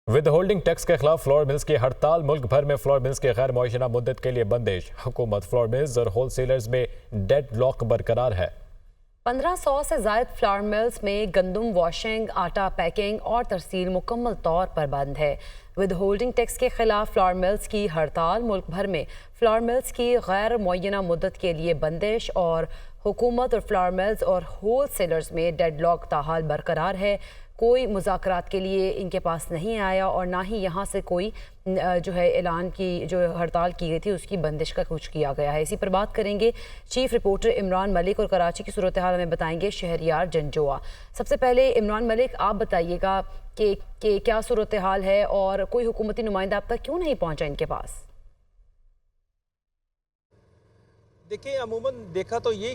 With holding tax के खिलाफ flour mills की हड़ताल। मुल्क भर में फ्लोर मिल्स की गैर मुअय्यना मुद्दत के लिए बंदिश। हुकूमत फ्लोर मिल्स और होलसेलर्स में डेड लॉक बरकरार है। 1500 से जायद फ्लोर मिल्स में गंदम वॉशिंग, आटा पैकिंग और तरसील मुकम्मल तौर पर बंद है। विद होल्डिंग टैक्स के खिलाफ फ्लोर मिल्स की हड़ताल। मुल्क भर में फ्लोर मिल्स की गैर मुअय्यना मुद्दत के लिए बंदिश और हुकूमत और फ्लोर मिल्स और होल सेलर्स में डेड लॉक ताहाल बरकरार है। कोई मुज़ाकरात के लिए इनके पास नहीं आया और ना ही यहाँ से कोई जो है ऐलान की जो हड़ताल की गई थी उसकी बंदिश का कुछ किया गया है। इसी पर बात करेंगे चीफ रिपोर्टर इमरान मलिक और कराची की सूरत हाल हमें बताएंगे शहरियार जंजोआ। सबसे पहले इमरान मलिक, आप बताइएगा कि क्या सूरत हाल है और कोई हुकूमती नुमाइंदा अब तक क्यों नहीं पहुँचा इनके पास? देखिए, अमूमन देखा तो यही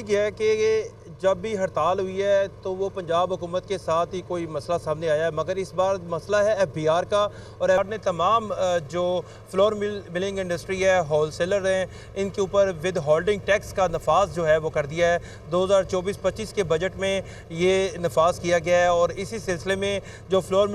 गया है कि जब भी हड़ताल हुई है तो वो पंजाब हुकूमत के साथ ही कोई मसला सामने आया है, मगर इस बार मसला है FBR का। और FBR ने तमाम जो फ्लोर मिलिंग इंडस्ट्री है, होलसेलर हैं, इनके ऊपर विद होल्डिंग टैक्स का नफाज जो है वो कर दिया है। 2024-25 के बजट में ये नफाज किया गया है और इसी सिलसिले में जो फ्लोर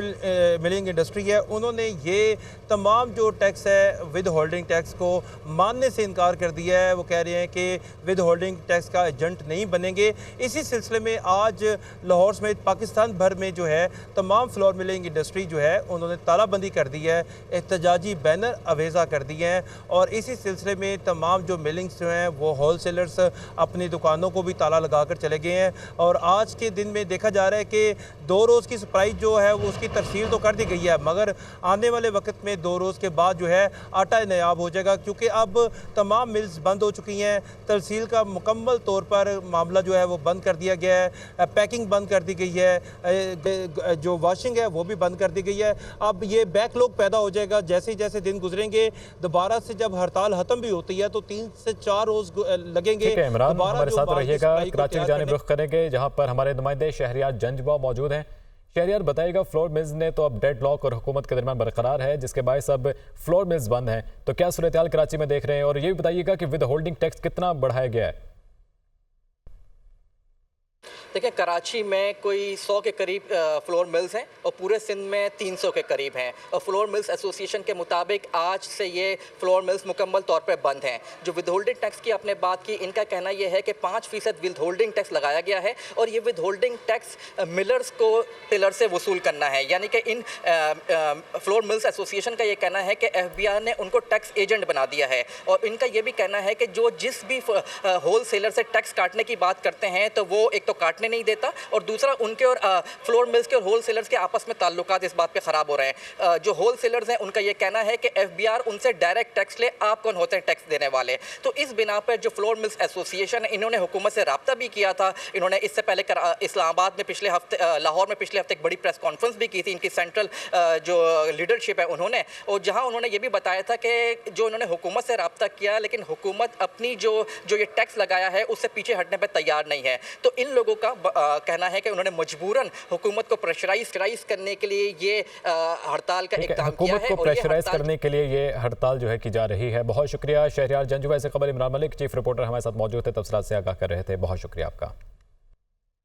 मिलिंग इंडस्ट्री है उन्होंने ये तमाम जो टैक्स है विद होल्डिंग टैक्स को मानने से इनकार कर दिया है। वो कह रहे हैं कि विद होल्डिंग टैक्स का एजेंट नहीं बनेंगे। इसी सिलसिले में आज लाहौर समेत पाकिस्तान भर में जो है तमाम फ्लोर मिलिंग इंडस्ट्री जो है उन्होंने तालाबंदी कर दी है, एहतजाजी बैनर अवेजा कर दिए हैं। और इसी सिलसिले में तमाम जो मिलिंग्स जो हैं वो होल सेलर्स अपनी दुकानों को भी ताला लगा कर चले गए हैं। और आज के दिन में देखा जा रहा है कि 2 रोज़ की सप्लाई जो है वो उसकी तरसील तो कर दी गई है, मगर आने वाले वक्त में 2 रोज़ के बाद जो है आटा नायाब हो जाएगा, क्योंकि अब तमाम मिल्स बंद हो चुकी हैं। तरसील का मुकम्मल तौर पर मामला जो है वो बंद कर दिया गया है, पैकिंग बंद कर दी गई है, जो वॉशिंग है वो भी बंद कर दी गई है। अब ये बैकलॉग पैदा हो जाएगा जैसे जैसे दिन गुजरेंगे। दोबारा से जब हड़ताल खत्म भी होती है तो 3 से 4 रोज लगेंगे। इमरान, हमारे साथ रहिएगा। कराची की जानिब रुख करेंगे जहां पर हमारे नुमाइंदे शहरियार जंजबा मौजूद हैं। शहरियार, बताइएगा, फ्लोर मिल्स ने तो अब डेड लॉक और हुकूमत के दरमियान बरकरार है, जिसके बायस अब फ्लोर मिल्स बंद हैं, तो क्या सूरत हाल कराची में देख रहे हैं? और ये भी बताइएगा कि विद होल्डिंग टैक्स कितना बढ़ाया गया है? देखिए, कराची में कोई 100 के करीब फ्लोर मिल्स हैं और पूरे सिंध में 300 के करीब हैं। और फ्लोर मिल्स एसोसिएशन के मुताबिक आज से ये फ्लोर मिल्स मुकम्मल तौर पर बंद हैं। जो विद होल्डिंग टैक्स की आपने बात की, इनका कहना यह है कि 5% विद होल्डिंग टैक्स लगाया गया है और ये विद होल्डिंग टैक्स मिलर्स को टेलर से वसूल करना है। यानी कि इन फ्लोर मिल्स एसोसिएशन का ये कहना है कि FBR ने उनको टैक्स एजेंट बना दिया है। और इनका ये भी कहना है कि जो जिस भी होल सेलर से टैक्स काटने की बात करते हैं तो वो एक तो काटने नहीं देता और दूसरा उनके और फ्लोर मिल्स के और होल सेलर्स के आपस में ताल्लुकात इस बात पे ख़राब हो रहे हैं। जो होल सेलर्स हैं उनका ये कहना है कि FBR उनसे डायरेक्ट टैक्स ले, आप कौन होते हैं टैक्स देने वाले। तो इस बिना पर जो फ्लोर मिल्स एसोसिएशन है इन्होंने हुकूमत से रब्ता भी किया था। इन्होंने इससे पहले इस्लामाबाद में पिछले हफ्ते, लाहौर में पिछले हफ्ते एक बड़ी प्रेस कॉन्फ्रेंस भी की थी इनकी सेंट्रल जो लीडरशिप है उन्होंने, और जहाँ उन्होंने ये भी बताया था कि जो उन्होंने हुकूमत से रब्ता किया लेकिन हुकूमत अपनी जो ये टैक्स लगाया है उससे पीछे हटने पर तैयार नहीं है। तो इन लोगों का कहना है कि उन्होंने मजबूरन हुकूमत को प्रेशराइज करने के लिए ये हड़ताल का इक़दाम किया है। हुकूमत को प्रेशराइज करने के लिए ये हड़ताल जो है की जा रही है। बहुत शुक्रिया शहरियार जंजुआ। से खबर इमरान मलिक, चीफ रिपोर्टर, हमारे साथ मौजूद थे, तफसीलात से आगाह कर रहे थे। बहुत शुक्रिया आपका।